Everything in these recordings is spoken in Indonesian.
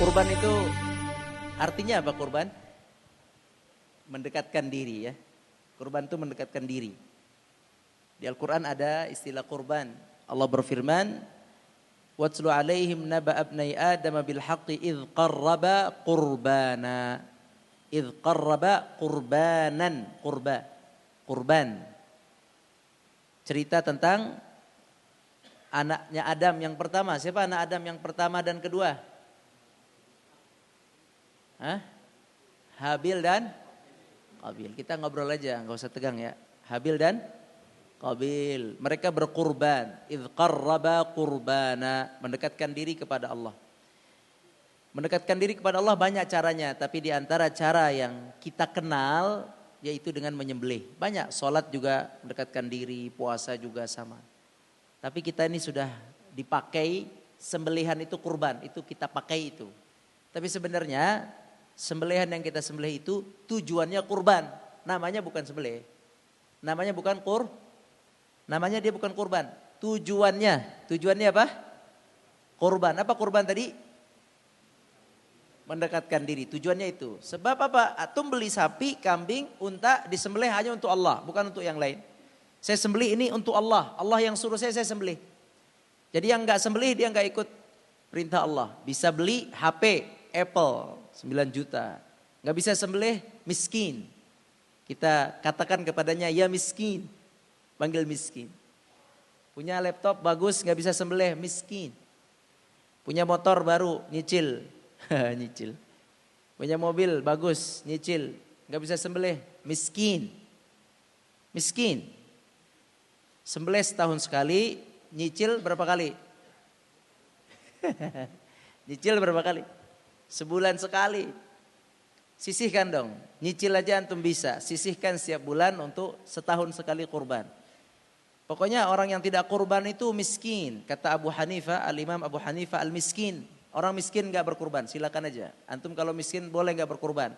Kurban itu artinya apa kurban? Mendekatkan diri ya. Kurban itu mendekatkan diri. Di Al-Quran ada istilah kurban. Allah berfirman, "Watslu alaihim naba abnai Adam bil haqqi idh qarraba qurbana." Idh qarraba qurbanan, kurban. Cerita tentang anaknya Adam yang pertama. Siapa anak Adam yang pertama dan kedua? Habil dan Qabil. Kita ngobrol aja, nggak usah tegang ya. Habil dan Qabil. Mereka berkurban. Idh qarraba qurbana. Mendekatkan diri kepada Allah. Mendekatkan diri kepada Allah banyak caranya. Tapi di antara cara yang kita kenal yaitu dengan menyembelih. Banyak, sholat juga mendekatkan diri, puasa juga sama. Tapi kita ini sudah dipakai sembelihan itu kurban. Itu kita pakai itu. Tapi sebenarnya sembelihan yang kita sembelih itu tujuannya kurban. Namanya bukan sembelih. Namanya bukan namanya dia bukan kurban. Tujuannya apa? Kurban. Apa kurban tadi? Mendekatkan diri. Tujuannya itu. Sebab apa? Atum beli sapi, kambing, unta disembelih hanya untuk Allah, bukan untuk yang lain. Saya sembelih ini untuk Allah. Allah yang suruh saya sembelih. Jadi yang enggak sembelih dia enggak ikut perintah Allah. Bisa beli HP Apple 9 juta. Enggak bisa sembelih miskin. Kita katakan kepadanya ya miskin. Panggil miskin. Punya laptop bagus enggak bisa sembelih miskin. Punya motor baru nyicil. Nyicil. Punya mobil bagus nyicil. Enggak bisa sembelih miskin. Miskin. Sembelih setahun sekali, nyicil berapa kali? Nyicil berapa kali? Sebulan sekali. Sisihkan dong. Nyicil aja antum bisa. Sisihkan setiap bulan untuk setahun sekali kurban. Pokoknya orang yang tidak kurban itu miskin. Kata Abu Hanifah, Al-Imam Abu Hanifah al-miskin. Orang miskin gak berkurban, silakan aja. Antum kalau miskin boleh gak berkurban.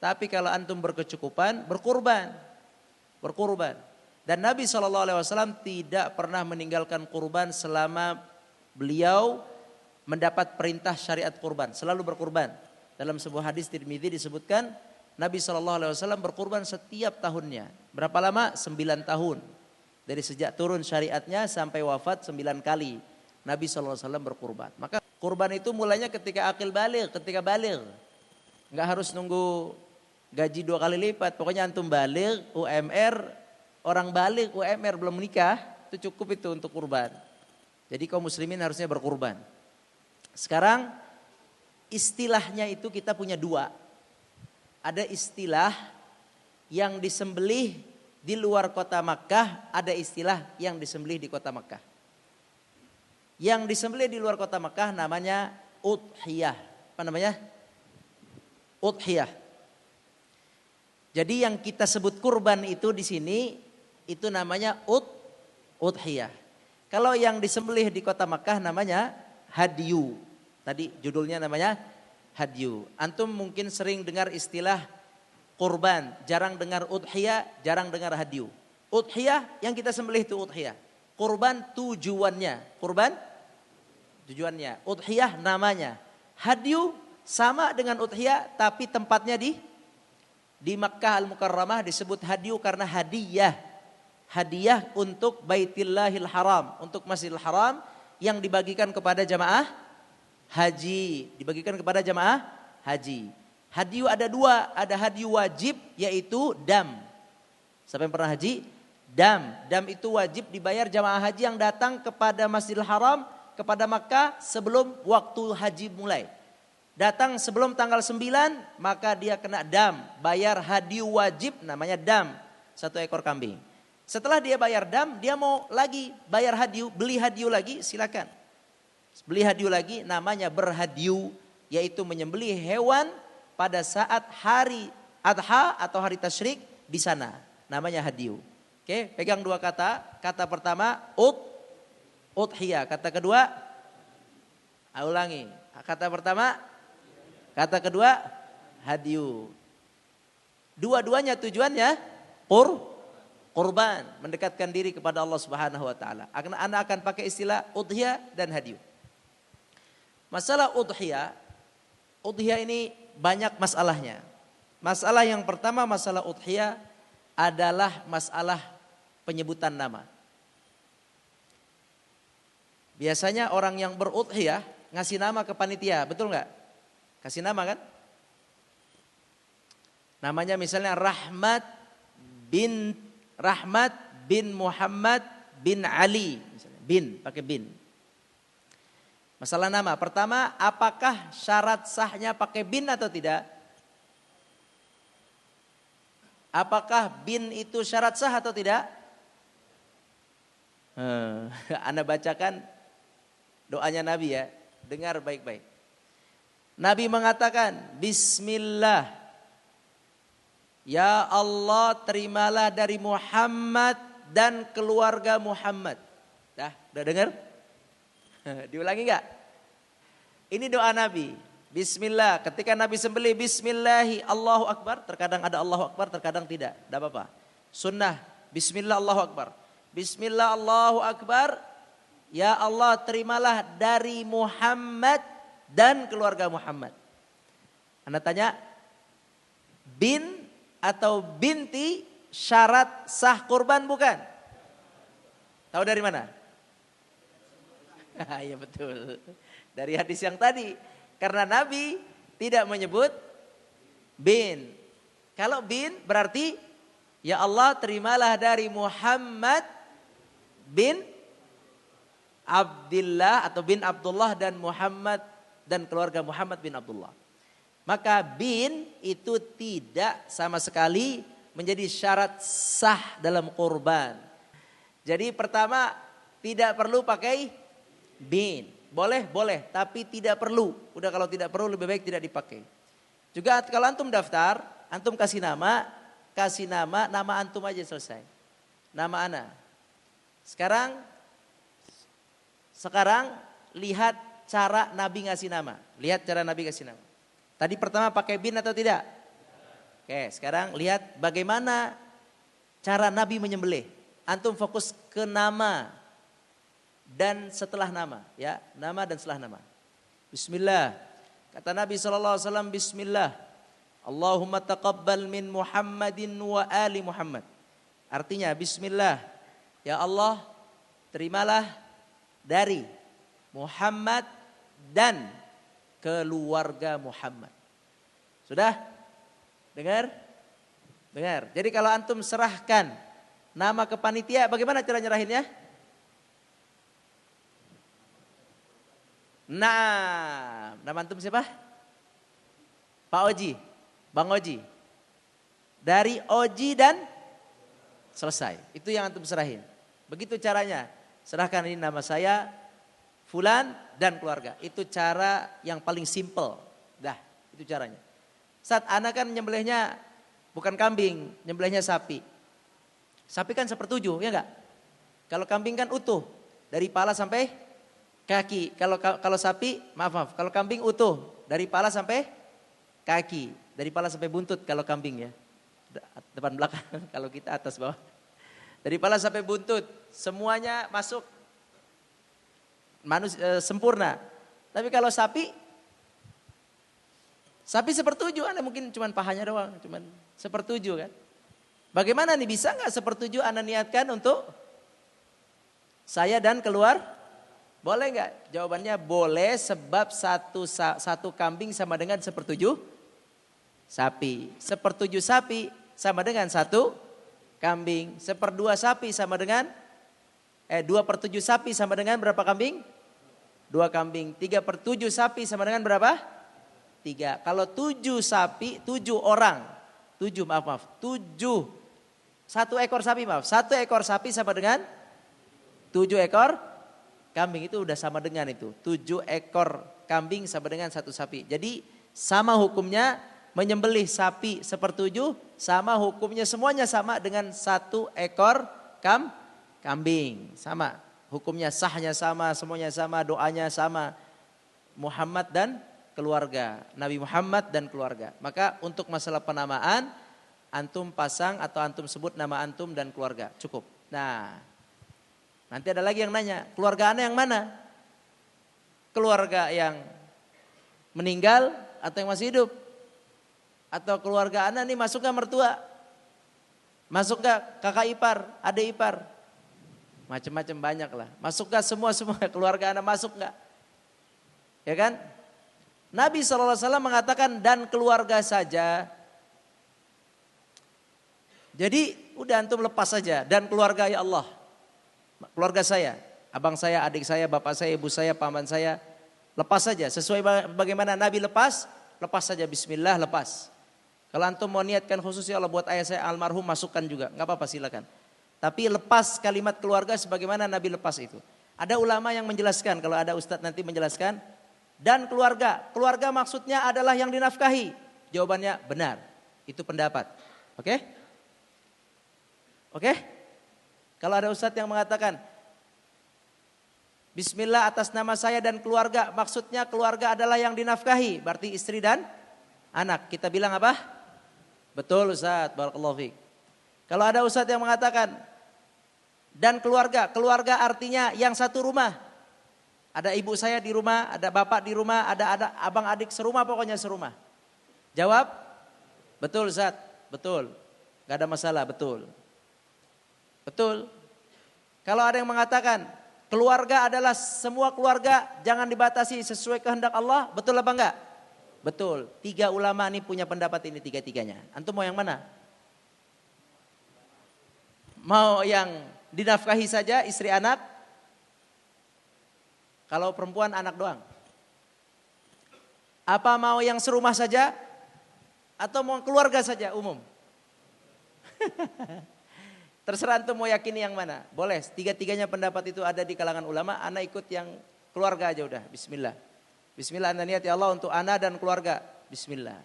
Tapi kalau antum berkecukupan, berkurban. Berkurban. Dan Nabi SAW tidak pernah meninggalkan kurban selama beliau mendapat perintah syariat kurban. Selalu berkurban. Dalam sebuah hadis Tirmidzi disebutkan Nabi SAW berkurban setiap tahunnya. Berapa lama? 9 tahun. Dari sejak turun syariatnya sampai wafat 9 kali. Nabi SAW berkurban. Maka kurban itu mulainya ketika akil baligh, ketika baligh. Enggak harus nunggu gaji 2 kali lipat. Pokoknya antum baligh, UMR, orang baligh UMR belum menikah, itu cukup itu untuk kurban. Jadi kaum muslimin harusnya berkurban. Sekarang istilahnya itu kita punya 2. Ada istilah yang disembelih di luar kota Makkah, ada istilah yang disembelih di kota Makkah. Yang disembelih di luar kota Makkah namanya udhiyah. Apa namanya? Udhiyah. Jadi yang kita sebut kurban itu di sini itu namanya udhiyah. Kalau yang disembelih di kota Makkah namanya hadyu. Tadi judulnya namanya hadyu. Antum mungkin sering dengar istilah kurban, jarang dengar udhiyah, jarang dengar hadyu. Udhiyah yang kita sembelih itu udhiyah. Kurban tujuannya. Kurban tujuannya. Udhiyah namanya. Hadyu sama dengan udhiyah tapi tempatnya di Makkah Al-Mukarramah disebut hadyu karena hadiyah. Hadiah untuk Baitillahil Haram, untuk Masjidil Haram yang dibagikan kepada jamaah haji, dibagikan kepada jamaah haji. Hadyu ada 2, ada hadyu wajib yaitu dam. Siapa yang pernah haji? Dam itu wajib dibayar jamaah haji yang datang kepada Masjidil Haram, kepada Makkah sebelum waktu haji mulai. Datang sebelum tanggal 9 maka dia kena dam, bayar hadyu wajib namanya dam, 1 ekor kambing. Setelah dia bayar dam, dia mau lagi bayar hadyu, beli hadyu lagi, silakan. Beli hadyu lagi namanya berhadyu, yaitu menyembelih hewan pada saat hari Adha atau hari tasyrik di sana. Namanya hadyu. Oke, pegang 2 kata. Kata pertama udhiyah, kata kedua ulangi. Kata pertama, kata kedua hadyu. Dua-duanya tujuannya kurban, mendekatkan diri kepada Allah Subhanahu wa taala. Anak akan pakai istilah udhiyah dan hadyu. Masalah udhiyah udhiyah ini banyak masalahnya. Masalah yang pertama, masalah udhiyah adalah masalah penyebutan nama. Biasanya orang yang berudhiyah ngasih nama ke panitia, betul nggak? Kasih nama kan? Namanya misalnya Rahmat bin Muhammad bin Ali, misalnya. Bin, pakai bin. Masalah nama, pertama apakah syarat sahnya pakai bin atau tidak? Apakah bin itu syarat sah atau tidak? Anda bacakan doanya Nabi ya, dengar baik-baik. Nabi mengatakan, Bismillah, ya Allah terimalah dari Muhammad dan keluarga Muhammad. Udah dengar? Diulangi enggak? Ini doa Nabi. Bismillah, ketika Nabi sembelih Bismillahi Allahu Akbar, terkadang ada Allahu Akbar, terkadang tidak, tidak apa-apa. Sunnah, Bismillah Allahu Akbar. Bismillah Allahu Akbar, ya Allah terimalah dari Muhammad dan keluarga Muhammad. Anda tanya, bin atau binti syarat sah kurban bukan? Tahu dari mana? Iya betul. Dari hadis yang tadi. Karena Nabi tidak menyebut bin. Kalau bin berarti ya Allah terimalah dari Muhammad bin Abdullah atau bin Abdullah dan Muhammad dan keluarga Muhammad bin Abdullah. Maka bin itu tidak sama sekali menjadi syarat sah dalam kurban. Jadi pertama tidak perlu pakai bin. Boleh, tapi tidak perlu. Udah kalau tidak perlu lebih baik tidak dipakai. Juga kalau antum daftar, antum kasih nama antum aja selesai. Nama ana. Sekarang lihat cara Nabi ngasih nama. Lihat cara Nabi ngasih nama. Tadi pertama pakai bin atau tidak? Oke, sekarang lihat bagaimana cara Nabi menyembelih. Antum fokus ke nama dan setelah nama, ya, nama dan setelah nama. Bismillah. Kata Nabi SAW, Bismillah. Allahumma taqabbal min Muhammadin wa ali Muhammad. Artinya Bismillah. Ya Allah, terimalah dari Muhammad dan keluarga Muhammad. Sudah? Dengar? Dengar. Jadi kalau antum serahkan nama ke panitia, bagaimana cara nyerahinnya? Nah, nama antum siapa? Pak Oji, Bang Oji. Dari Oji dan selesai. Itu yang antum serahin. Begitu caranya. Serahkan ini nama saya, Fulan dan keluarga. Itu cara yang paling simple. Dah, itu caranya. Saat anak kan nyembelihnya bukan kambing, nyembelihnya sapi. Sapi kan sepertujuh, ya enggak? Kalau kambing kan utuh, dari pala sampai kaki. Kalau sapi, maaf, kalau kambing utuh dari pala sampai kaki, dari pala sampai buntut kalau kambing ya. Depan belakang, kalau kita atas bawah. Dari pala sampai buntut, semuanya masuk sempurna. Tapi kalau sapi sepertujuh, Anda mungkin cuman pahanya doang, cuman sepertujuh kan. Bagaimana nih, bisa nggak sepertujuh Anda niatkan untuk saya dan keluar? Boleh nggak? Jawabannya boleh, sebab satu kambing sama dengan sepertujuh sapi. Sepertujuh sapi sama dengan satu kambing. Seperdua sapi sama dengan 2/7 sapi sama dengan berapa kambing? 2 kambing. 3/7 sapi sama dengan berapa? 3. Kalau 7 sapi, 7 orang. 7 maaf. 7. 1 ekor sapi maaf. 1 ekor sapi sama dengan 7 ekor kambing, itu udah sama dengan itu. 7 ekor kambing sama dengan 1 sapi. Jadi sama hukumnya menyembelih sapi sepertujuh, sama hukumnya, semuanya sama dengan 1 ekor kambing. Sama. Hukumnya sahnya sama, semuanya sama, doanya sama. Muhammad dan keluarga. Nabi Muhammad dan keluarga. Maka untuk masalah penamaan, antum pasang atau antum sebut nama antum dan keluarga. Cukup. Nah, nanti ada lagi yang nanya, keluarga Anda yang mana? Keluarga yang meninggal atau yang masih hidup? Atau keluarga Anda nih masuk gak mertua? Masuk gak kakak ipar, adik ipar? Macam-macam banyak lah. Masuk gak semua keluarga Anda masuk gak? Ya kan? Nabi SAW mengatakan dan keluarga saja. Jadi udah antum lepas saja dan keluarga ya Allah. Keluarga saya, abang saya, adik saya, bapak saya, ibu saya, paman saya. Lepas saja sesuai bagaimana Nabi lepas saja bismillah lepas. Kalau antum mau niatkan khusus ya Allah buat ayah saya almarhum masukkan juga, nggak apa-apa silakan. Tapi lepas kalimat keluarga sebagaimana Nabi lepas itu. Ada ulama yang menjelaskan, kalau ada ustadz nanti menjelaskan. Dan keluarga maksudnya adalah yang dinafkahi. Jawabannya benar, itu pendapat. Oke? Oke? Kalau ada ustadz yang mengatakan bismillah atas nama saya dan keluarga, maksudnya keluarga adalah yang dinafkahi, berarti istri dan anak. Kita bilang apa? Betul Ustadz, barakallahu fiik. Kalau ada ustadz yang mengatakan dan keluarga artinya yang satu rumah. Ada ibu saya di rumah, ada bapak di rumah, ada abang adik serumah, pokoknya serumah. Jawab, betul Ustadz, betul. Gak ada masalah, betul. Betul. Kalau ada yang mengatakan keluarga adalah semua keluarga, jangan dibatasi sesuai kehendak Allah, betul apa enggak? Betul. 3 ulama ini punya pendapat ini 3-tiganya. Antum mau yang mana? Mau yang dinafkahi saja istri anak? Kalau perempuan anak doang. Apa mau yang serumah saja? Atau mau keluarga saja umum? Terserah antum mau yakini yang mana. Boleh, 3-tiganya pendapat itu ada di kalangan ulama. Ana ikut yang keluarga aja udah. Bismillah. Bismillah anda niat ya Allah untuk ana dan keluarga. Bismillah.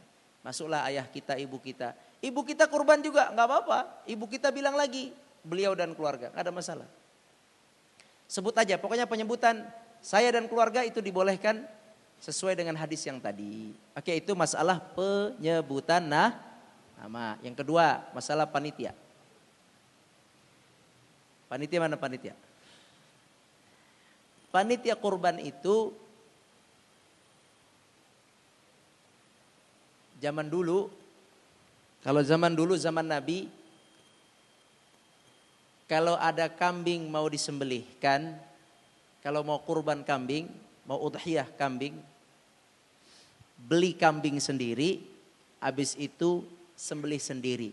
Masuklah ayah kita, ibu kita. Ibu kita kurban juga, nggak apa-apa. Ibu kita bilang lagi, beliau dan keluarga, nggak ada masalah. Sebut aja, pokoknya penyebutan saya dan keluarga itu dibolehkan sesuai dengan hadis yang tadi. Oke, itu masalah penyebutan nama. Yang kedua, masalah panitia. Panitia mana panitia? Panitia kurban itu zaman dulu, kalau zaman dulu zaman Nabi, kalau ada kambing mau disembelihkan, kalau mau kurban kambing, mau udhiyah kambing, beli kambing sendiri, habis itu sembelih sendiri.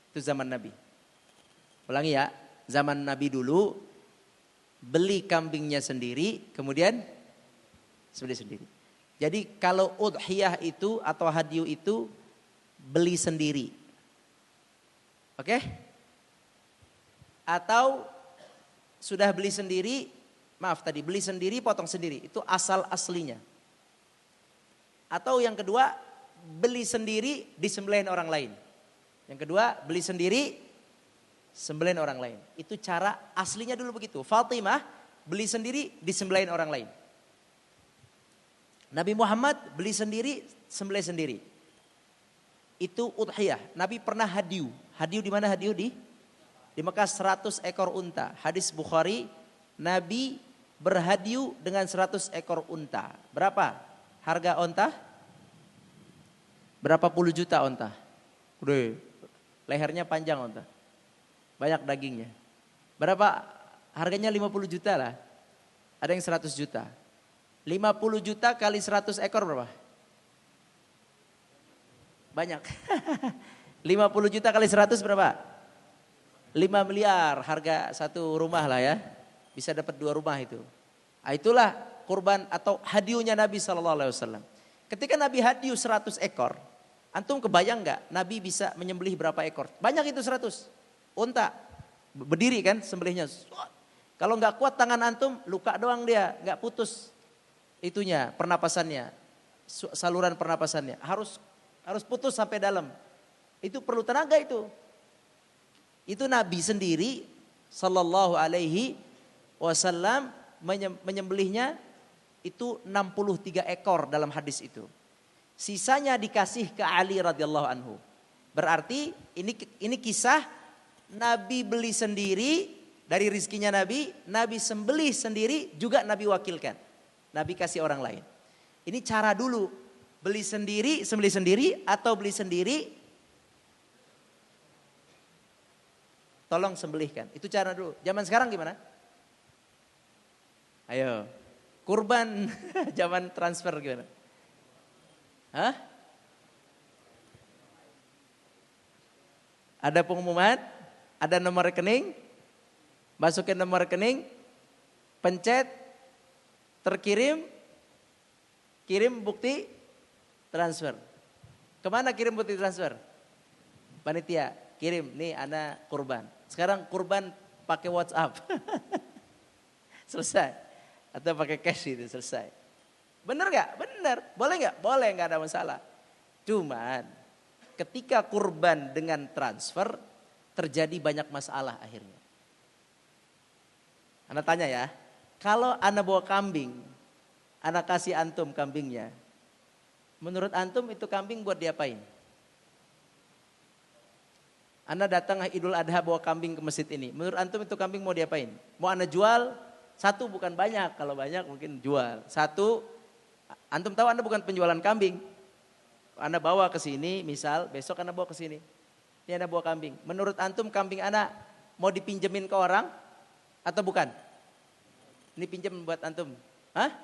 Itu zaman Nabi. Ulangi ya, zaman Nabi dulu beli kambingnya sendiri, kemudian sembelih sendiri. Jadi kalau udhiyah itu atau hadyu itu beli sendiri. Oke? Atau sudah beli sendiri, beli sendiri potong sendiri. Itu asal aslinya. Atau yang kedua, beli sendiri disembelihin orang lain. Yang kedua, beli sendiri sembelihin orang lain. Itu cara aslinya dulu begitu. Fatimah beli sendiri disembelihin orang lain. Nabi Muhammad beli sendiri, sembelih sendiri. Itu udhiyah. Nabi pernah hadyu. Hadyu di mana hadyu? Di Mekah 100 ekor unta. Hadis Bukhari, Nabi berhadyu dengan 100 ekor unta. Berapa harga unta? Berapa puluh juta unta? Udah, lehernya panjang unta. Banyak dagingnya. Berapa harganya? 50 juta lah. Ada yang 100 juta. 50 juta kali 100 ekor berapa? Banyak. 50 juta kali 100 berapa? 5 miliar harga satu rumah lah ya. Bisa dapat 2 rumah itu. Nah, itulah kurban atau hadyunya Nabi SAW. Ketika Nabi hadyu 100 ekor. Antum kebayang gak Nabi bisa menyembelih berapa ekor? Banyak itu 100. Unta. Berdiri kan sembelihnya. Kalau gak kuat tangan antum luka doang dia. Gak putus itunya pernapasannya. Saluran pernapasannya. Harus putus sampai dalam. Itu perlu tenaga itu. Itu Nabi sendiri sallallahu alaihi wasallam menyembelihnya itu 63 ekor dalam hadis itu. Sisanya dikasih ke Ali radhiyallahu anhu. Berarti ini kisah Nabi beli sendiri dari rizkinya Nabi, Nabi sembelih sendiri juga Nabi wakilkan. Nabi kasih orang lain. Ini cara dulu. Beli sendiri, sembelih sendiri atau beli sendiri, tolong sembelihkan. Itu cara dulu. Zaman sekarang gimana? Ayo. Kurban zaman transfer gimana? Hah? Ada pengumuman, ada nomor rekening, masukin nomor rekening, pencet, terkirim, kirim bukti transfer. Kemana kirim bukti transfer? Panitia, kirim, nih ana kurban. Sekarang kurban pakai WhatsApp. Selesai. Atau pakai cash itu selesai. Bener gak? Bener. Boleh gak? Boleh, gak ada masalah. Cuman ketika kurban dengan transfer terjadi banyak masalah akhirnya. Ana tanya ya, kalau ana bawa kambing, ana kasih antum kambingnya, menurut antum itu kambing buat diapain? Anda datang Idul Adha bawa kambing ke masjid ini. Menurut antum itu kambing mau diapain? Mau Anda jual? Satu, bukan banyak. Kalau banyak mungkin jual. Satu, antum tahu Anda bukan penjualan kambing. Anda bawa ke sini, misal besok Anda bawa ke sini. Ini Anda bawa kambing. Menurut antum kambing Anda mau dipinjemin ke orang atau bukan? Ini pinjam buat antum. Hah?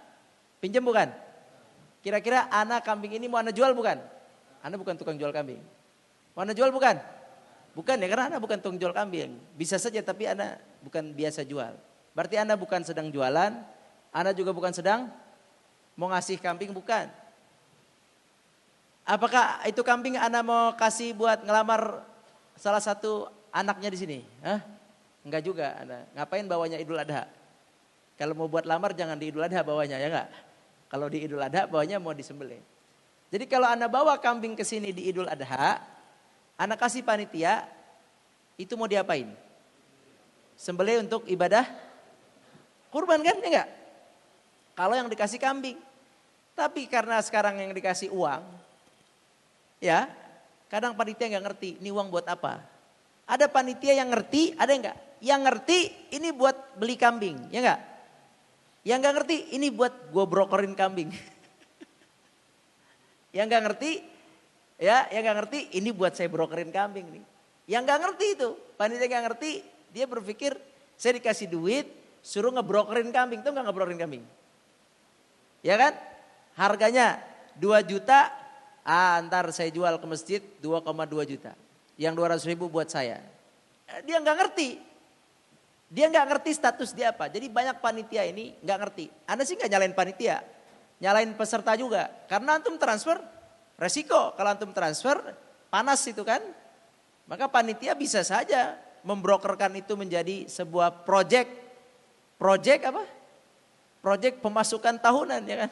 Pinjam bukan? Kira-kira Anda kambing ini mau Anda jual bukan? Anda bukan tukang jual kambing. Mau Anda jual bukan? Bukan ya, karena Anda bukan tukang jual kambing. Bisa saja tapi Anda bukan biasa jual. Berarti Anda bukan sedang jualan, Anda juga bukan sedang mau ngasih kambing, bukan. Apakah itu kambing Anda mau kasih buat ngelamar salah satu anaknya di sini? Hah? Enggak juga Anda. Ngapain bawanya Idul Adha? Kalau mau buat lamar jangan di Idul Adha bawanya, ya enggak? Kalau di Idul Adha bawanya mau disembelih. Jadi kalau Anda bawa kambing ke sini di Idul Adha, Anda kasih panitia, itu mau diapain? Sembelih untuk ibadah kurban kan, ya enggak? Kalau yang dikasih kambing. Tapi karena sekarang yang dikasih uang, ya kadang panitia nggak ngerti, ini uang buat apa? Ada panitia yang ngerti, ada enggak? Yang ngerti ini buat beli kambing, ya enggak? Yang nggak ngerti ini buat gue brokerin kambing. Yang nggak ngerti, ya, yang nggak ngerti ini buat saya brokerin kambing nih. Yang nggak ngerti itu, panitia nggak ngerti, dia berpikir saya dikasih duit, suruh ngebrokerin kambing, tuh nggak ngebrokerin kambing, ya kan? Harganya 2 juta, ntar saya jual ke masjid 2,2 juta, yang 200.000 buat saya. Dia nggak ngerti, dia nggak ngerti status dia apa. Jadi banyak panitia ini nggak ngerti. Anda sih nggak nyalain panitia, nyalain peserta juga, karena antum transfer. Resiko kalau antum transfer panas itu kan. Maka panitia bisa saja membrokerkan itu menjadi sebuah project apa? Project pemasukan tahunan, ya kan?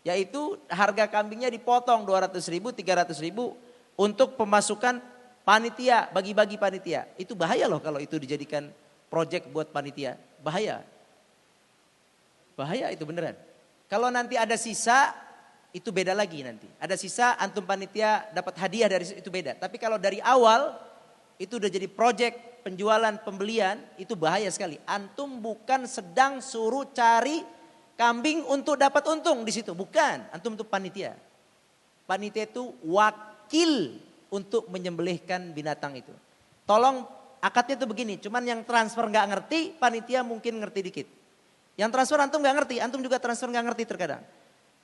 Yaitu harga kambingnya dipotong 200.000, 300.000 untuk pemasukan panitia, bagi-bagi panitia. Itu bahaya loh kalau itu dijadikan project buat panitia. Bahaya. Bahaya itu beneran. Kalau nanti ada sisa, itu beda lagi nanti. Ada sisa, antum panitia dapat hadiah dari itu beda. Tapi kalau dari awal itu udah jadi project penjualan pembelian, itu bahaya sekali. Antum bukan sedang suruh cari kambing untuk dapat untung di situ, bukan. Antum itu panitia. Panitia itu wakil untuk menyembelihkan binatang itu. Tolong akadnya itu begini, cuman yang transfer nggak ngerti, panitia mungkin ngerti dikit. Yang transfer antum nggak ngerti, antum juga transfer nggak ngerti terkadang.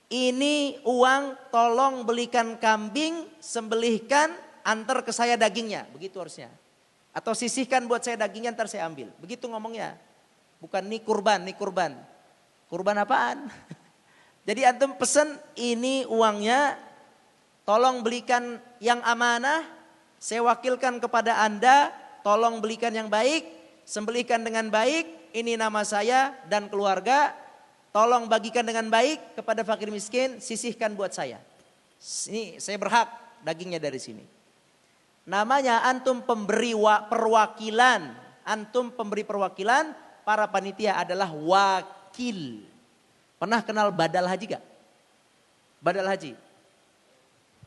Ini uang tolong belikan kambing, sembelihkan, antar ke saya dagingnya. Begitu harusnya. Atau sisihkan buat saya dagingnya, ntar saya ambil. Begitu ngomongnya. Bukan nih kurban, nih kurban. Kurban apaan? Jadi antum pesen ini uangnya, tolong belikan yang amanah, saya wakilkan kepada Anda, tolong belikan yang baik, sembelihkan dengan baik, ini nama saya dan keluarga. Tolong bagikan dengan baik kepada fakir miskin, sisihkan buat saya. Ini saya berhak dagingnya dari sini. Namanya antum pemberi perwakilan. Antum pemberi perwakilan, para panitia adalah wakil. Pernah kenal badal haji gak? Badal haji.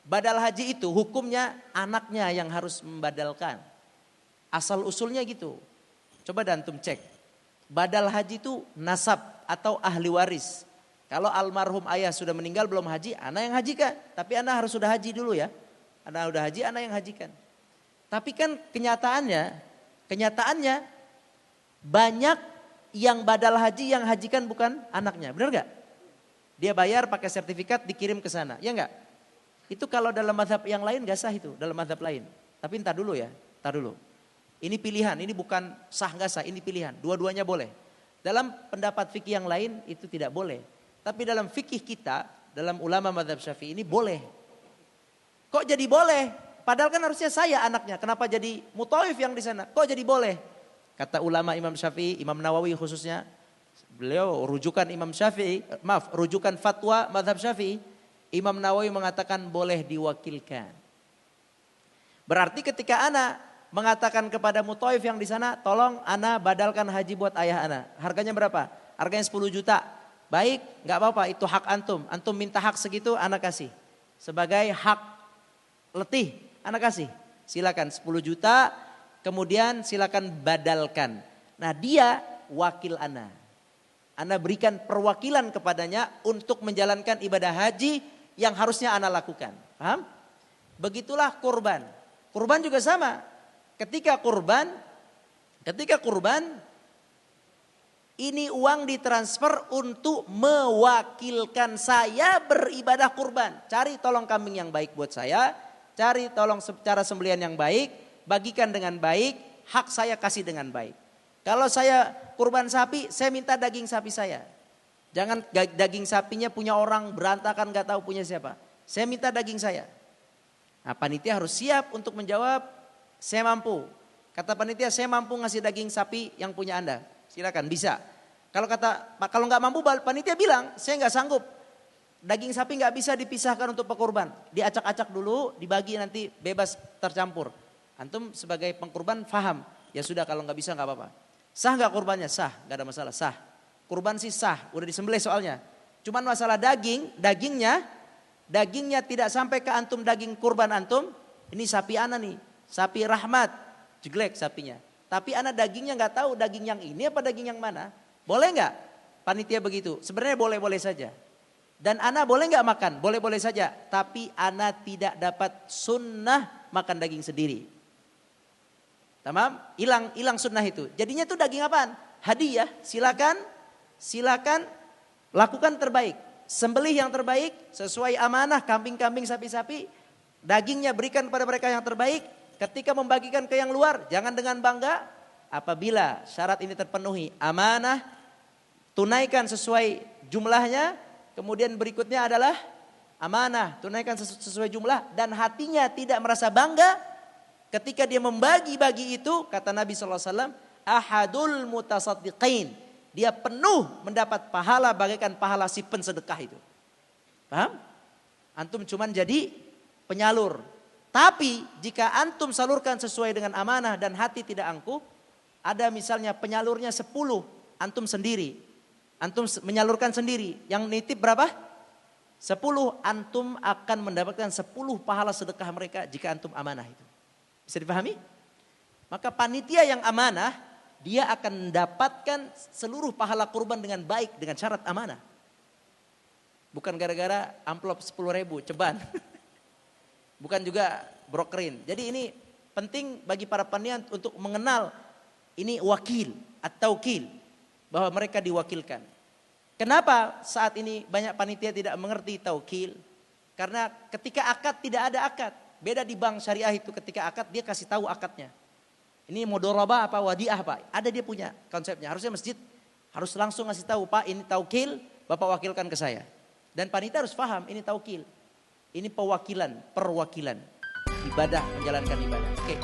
Badal haji itu hukumnya anaknya yang harus membadalkan. Asal usulnya gitu. Coba dan antum cek. Badal haji itu nasab atau ahli waris. Kalau almarhum ayah sudah meninggal belum haji, ana yang hajikan. Tapi ana harus sudah haji dulu ya. Ana udah haji, ana yang hajikan. Tapi kan kenyataannya banyak yang badal haji yang hajikan bukan anaknya. Benar gak? Dia bayar pakai sertifikat dikirim ke sana. Ya enggak? Itu kalau dalam mazhab yang lain gak sah itu. Dalam mazhab lain. Tapi entar dulu ya. Entar dulu. Ini pilihan. Ini bukan sah gak sah. Ini pilihan. Dua-duanya boleh. Dalam pendapat fikih yang lain itu tidak boleh. Tapi dalam fikih kita, dalam ulama mazhab Syafi'i ini boleh. Kok jadi boleh? Padahal kan harusnya saya anaknya. Kenapa jadi mutawif yang di sana? Kok jadi boleh? Kata ulama Imam Syafi'i, Imam Nawawi khususnya. Beliau rujukan Imam Syafi'i, rujukan fatwa mazhab Syafi'i. Imam Nawawi mengatakan boleh diwakilkan. Berarti ketika ana mengatakan kepada mutawif yang di sana, tolong ana badalkan haji buat ayah ana. Harganya berapa? Harganya 10 juta. Baik, nggak apa-apa, itu hak antum. Antum minta hak segitu, ana kasih. Sebagai hak letih, ana kasih. Silakan 10 juta, kemudian silakan badalkan. Nah dia wakil ana. Ana berikan perwakilan kepadanya untuk menjalankan ibadah haji yang harusnya ana lakukan. Paham? Begitulah kurban. Kurban juga sama. Ketika kurban ini uang ditransfer untuk mewakilkan saya beribadah kurban. Cari tolong kambing yang baik buat saya. Cari tolong cara sembelihan yang baik. Bagikan dengan baik. Hak saya kasih dengan baik. Kalau saya kurban sapi, saya minta daging sapi saya. Jangan daging sapinya punya orang berantakan gak tahu punya siapa. Saya minta daging saya. Nah panitia harus siap untuk menjawab, saya mampu. Kata panitia, saya mampu ngasih daging sapi yang punya Anda. Silakan bisa. Kalau nggak mampu panitia bilang saya nggak sanggup. Daging sapi nggak bisa dipisahkan untuk pekurban. Diacak-acak dulu, dibagi nanti bebas tercampur. Antum sebagai pengkurban faham. Ya sudah kalau nggak bisa nggak apa-apa. Sah nggak kurbannya? Sah, nggak ada masalah. Sah. Kurban sih sah, udah disembelih soalnya. Cuman masalah dagingnya tidak sampai ke antum daging kurban antum. Ini sapi ana nih, sapi rahmat, jelek sapinya. Tapi anak dagingnya nggak tahu daging yang ini apa daging yang mana. Boleh nggak? Panitia begitu. Sebenarnya boleh-boleh saja. Dan anak boleh nggak makan? Boleh-boleh saja. Tapi anak tidak dapat sunnah makan daging sendiri. Tamam? Hilang sunnah itu. Jadinya itu daging apaan? Hadiah. Silakan lakukan terbaik. Sembelih yang terbaik sesuai amanah kambing-kambing sapi-sapi. Dagingnya berikan kepada mereka yang terbaik. Ketika membagikan ke yang luar, jangan dengan bangga. Apabila syarat ini terpenuhi, amanah, tunaikan sesuai jumlahnya. Kemudian berikutnya adalah amanah, tunaikan sesuai jumlah. Dan hatinya tidak merasa bangga. Ketika dia membagi-bagi itu, kata Nabi SAW, ahadul mutasaddiqin. Dia penuh mendapat pahala bagaikan pahala si pensedekah itu. Paham? Antum cuman jadi penyalur. Tapi jika antum salurkan sesuai dengan amanah dan hati tidak angkuh, ada misalnya penyalurnya 10, antum sendiri. Antum menyalurkan sendiri, yang nitip berapa? 10, antum akan mendapatkan 10 pahala sedekah mereka jika antum amanah itu. Bisa dipahami? Maka panitia yang amanah, dia akan mendapatkan seluruh pahala kurban dengan baik, dengan syarat amanah. Bukan gara-gara amplop 10.000 ceban. Bukan juga brokerin. Jadi ini penting bagi para panitia untuk mengenal ini wakil atau taukil. Bahwa mereka diwakilkan. Kenapa saat ini banyak panitia tidak mengerti taukil? Karena ketika akad tidak ada akad. Beda di bank syariah itu ketika akad dia kasih tahu akadnya. Ini mudharabah apa wadiah apa. Ada dia punya konsepnya. Harusnya masjid harus langsung ngasih tahu, Pak ini taukil, Bapak wakilkan ke saya. Dan panitia harus paham ini taukil. Ini perwakilan, ibadah, menjalankan ibadah. Oke.